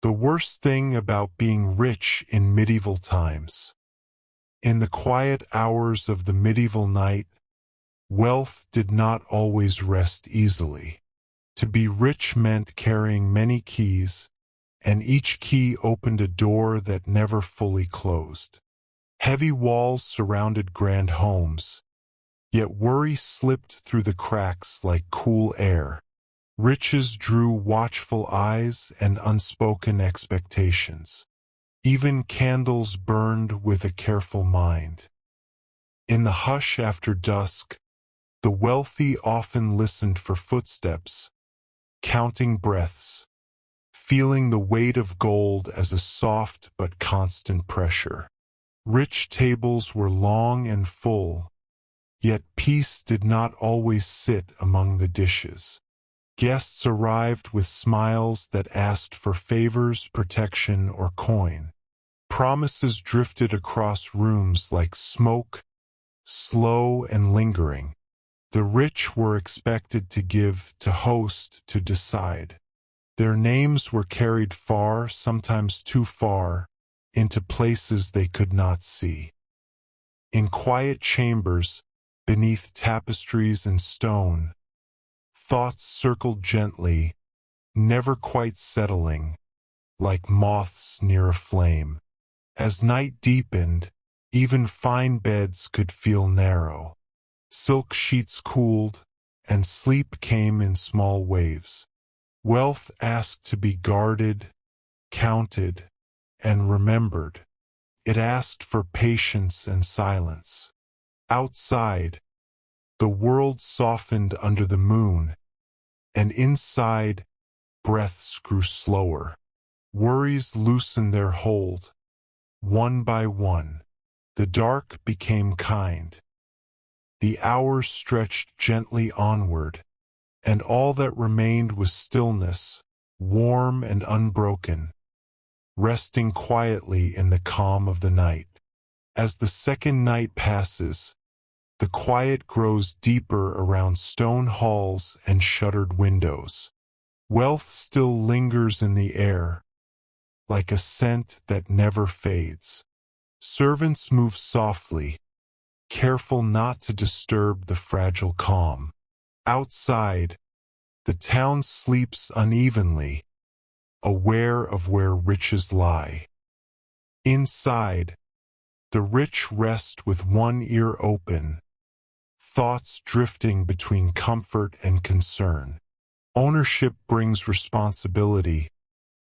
The worst thing about being rich in medieval times. In the quiet hours of the medieval night, wealth did not always rest easily. To be rich meant carrying many keys, and each key opened a door that never fully closed. Heavy walls surrounded grand homes, yet worry slipped through the cracks like cool air. Riches drew watchful eyes and unspoken expectations. Even candles burned with a careful mind. In the hush after dusk, the wealthy often listened for footsteps, counting breaths, feeling the weight of gold as a soft but constant pressure. Rich tables were long and full, yet peace did not always sit among the dishes. Guests arrived with smiles that asked for favors, protection, or coin. Promises drifted across rooms like smoke, slow and lingering. The rich were expected to give, to host, to decide. Their names were carried far, sometimes too far, into places they could not see. In quiet chambers, beneath tapestries and stone, thoughts circled gently, never quite settling, like moths near a flame. As night deepened, even fine beds could feel narrow. Silk sheets cooled, and sleep came in small waves. Wealth asked to be guarded, counted, and remembered. It asked for patience and silence. Outside, the world softened under the moon, and inside, breaths grew slower. Worries loosened their hold. One by one, the dark became kind. The hours stretched gently onward, and all that remained was stillness, warm and unbroken, resting quietly in the calm of the night. As the second night passes, the quiet grows deeper around stone halls and shuttered windows. Wealth still lingers in the air, like a scent that never fades. Servants move softly, careful not to disturb the fragile calm. Outside, the town sleeps unevenly, aware of where riches lie. Inside, the rich rest with one ear open, thoughts drifting between comfort and concern. Ownership brings responsibility,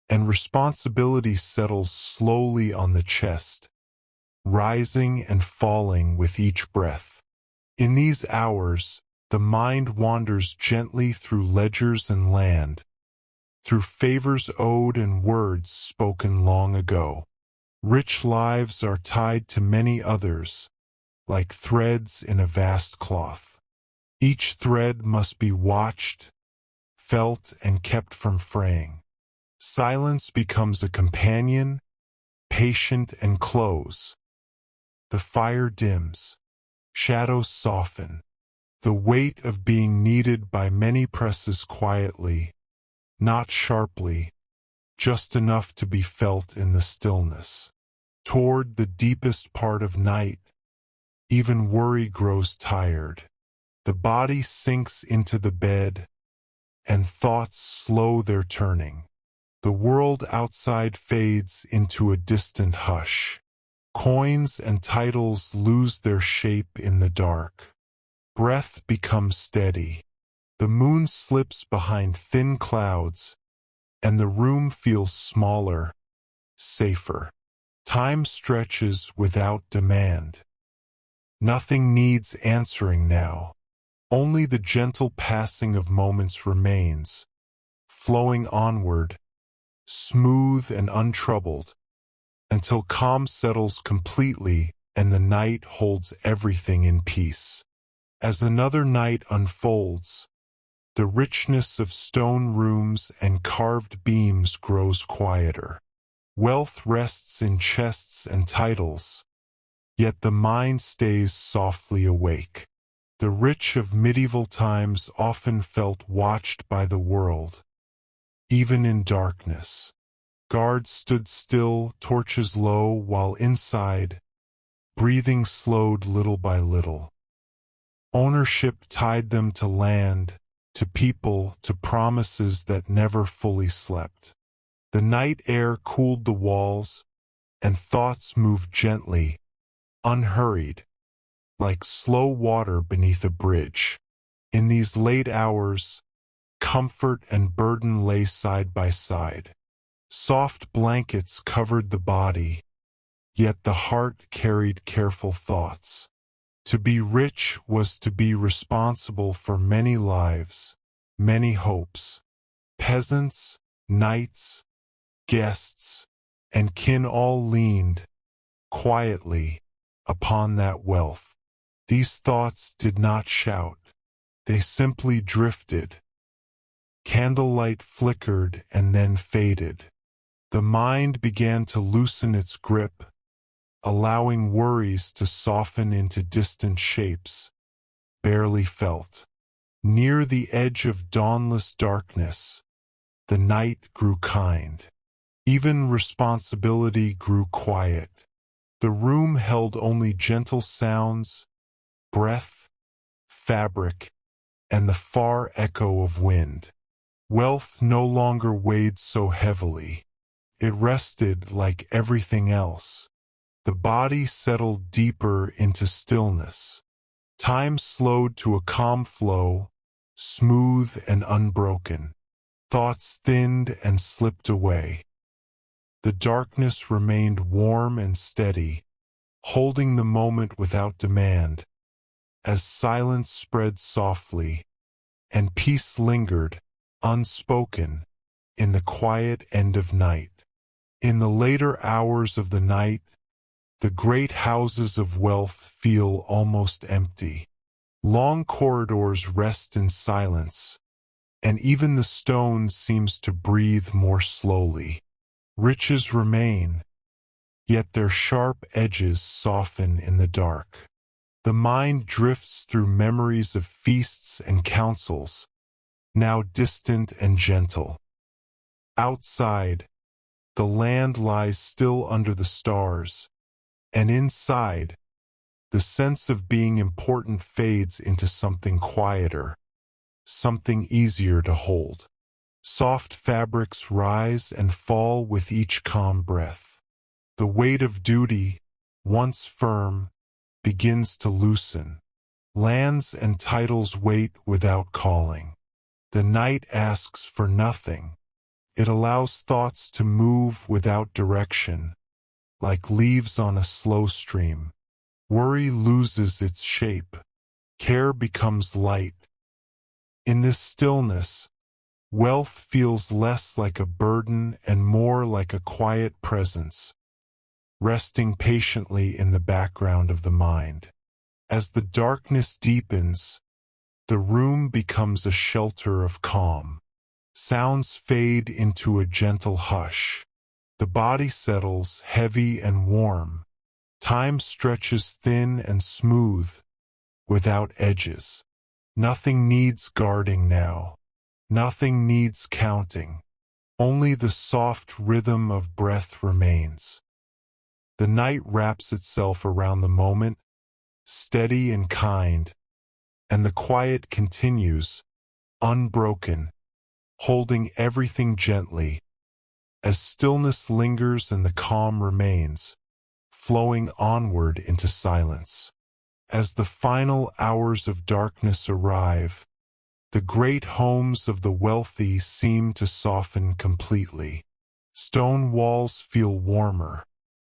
and responsibility settles slowly on the chest, rising and falling with each breath. In these hours, the mind wanders gently through ledgers and land, through favors owed and words spoken long ago. Rich lives are tied to many others, like threads in a vast cloth. Each thread must be watched, felt, and kept from fraying. Silence becomes a companion, patient and close. The fire dims, shadows soften. The weight of being needed by many presses quietly, not sharply, just enough to be felt in the stillness. Toward the deepest part of night, even worry grows tired. The body sinks into the bed, and thoughts slow their turning. The world outside fades into a distant hush. Coins and titles lose their shape in the dark. Breath becomes steady. The moon slips behind thin clouds, and the room feels smaller, safer. Time stretches without demand. Nothing needs answering now. Only the gentle passing of moments remains, flowing onward, smooth and untroubled, until calm settles completely and the night holds everything in peace. As another night unfolds, the richness of stone rooms and carved beams grows quieter. Wealth rests in chests and titles, yet the mind stays softly awake. The rich of medieval times often felt watched by the world, even in darkness. Guards stood still, torches low, while inside, breathing slowed little by little. Ownership tied them to land, to people, to promises that never fully slept. The night air cooled the walls, and thoughts moved gently, unhurried, like slow water beneath a bridge. In these late hours, comfort and burden lay side by side. Soft blankets covered the body, yet the heart carried careful thoughts. To be rich was to be responsible for many lives, many hopes. Peasants, knights, guests, and kin all leaned, quietly, upon that wealth. These thoughts did not shout. They simply drifted. Candlelight flickered and then faded. The mind began to loosen its grip, allowing worries to soften into distant shapes, barely felt. Near the edge of dawnless darkness, the night grew kind. Even responsibility grew quiet. The room held only gentle sounds, breath, fabric, and the far echo of wind. Wealth no longer weighed so heavily. It rested like everything else. The body settled deeper into stillness. Time slowed to a calm flow, smooth and unbroken. Thoughts thinned and slipped away. The darkness remained warm and steady, holding the moment without demand. As silence spread softly, and peace lingered, unspoken, in the quiet end of night. In the later hours of the night, the great houses of wealth feel almost empty. Long corridors rest in silence, and even the stone seems to breathe more slowly. Riches remain, yet their sharp edges soften in the dark. The mind drifts through memories of feasts and councils, now distant and gentle. Outside, the land lies still under the stars, and inside, the sense of being important fades into something quieter, something easier to hold. Soft fabrics rise and fall with each calm breath. The weight of duty, once firm, begins to loosen. Lands and titles wait without calling. The night asks for nothing. It allows thoughts to move without direction, like leaves on a slow stream. Worry loses its shape. Care becomes light. In this stillness, wealth feels less like a burden and more like a quiet presence, resting patiently in the background of the mind. As the darkness deepens, the room becomes a shelter of calm. Sounds fade into a gentle hush. The body settles heavy and warm. Time stretches thin and smooth, without edges. Nothing needs guarding now. Nothing needs counting. Only the soft rhythm of breath remains. The night wraps itself around the moment, steady and kind, and the quiet continues, unbroken, holding everything gently, as stillness lingers and the calm remains, flowing onward into silence. As the final hours of darkness arrive, the great homes of the wealthy seem to soften completely. Stone walls feel warmer.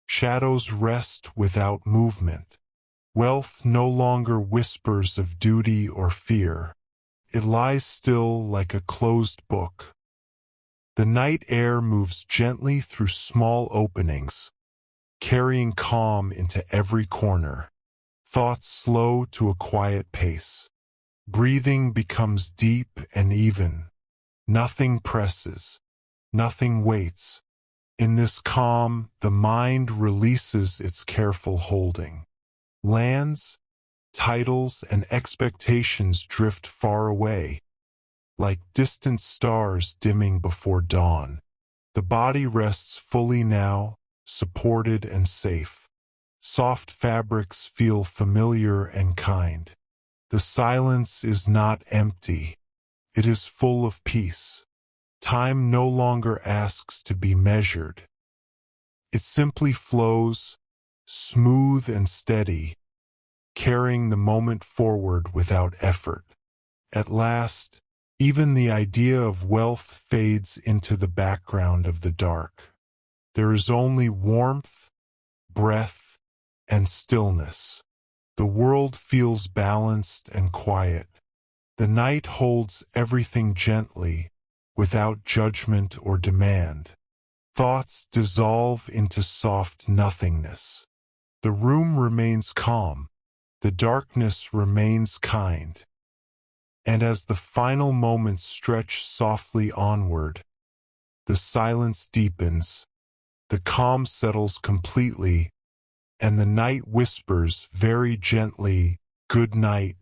Shadows rest without movement. Wealth no longer whispers of duty or fear. It lies still like a closed book. The night air moves gently through small openings, carrying calm into every corner. Thoughts slow to a quiet pace. Breathing becomes deep and even. Nothing presses. Nothing waits. In this calm, the mind releases its careful holding. Lands, titles, and expectations drift far away, like distant stars dimming before dawn. The body rests fully now, supported and safe. Soft fabrics feel familiar and kind. The silence is not empty. It is full of peace. Time no longer asks to be measured. It simply flows, smooth and steady, carrying the moment forward without effort. At last, even the idea of wealth fades into the background of the dark. There is only warmth, breath, and stillness. The world feels balanced and quiet. The night holds everything gently, without judgment or demand. Thoughts dissolve into soft nothingness. The room remains calm. The darkness remains kind. And as the final moments stretch softly onward, the silence deepens, the calm settles completely, and the night whispers very gently, "Good night,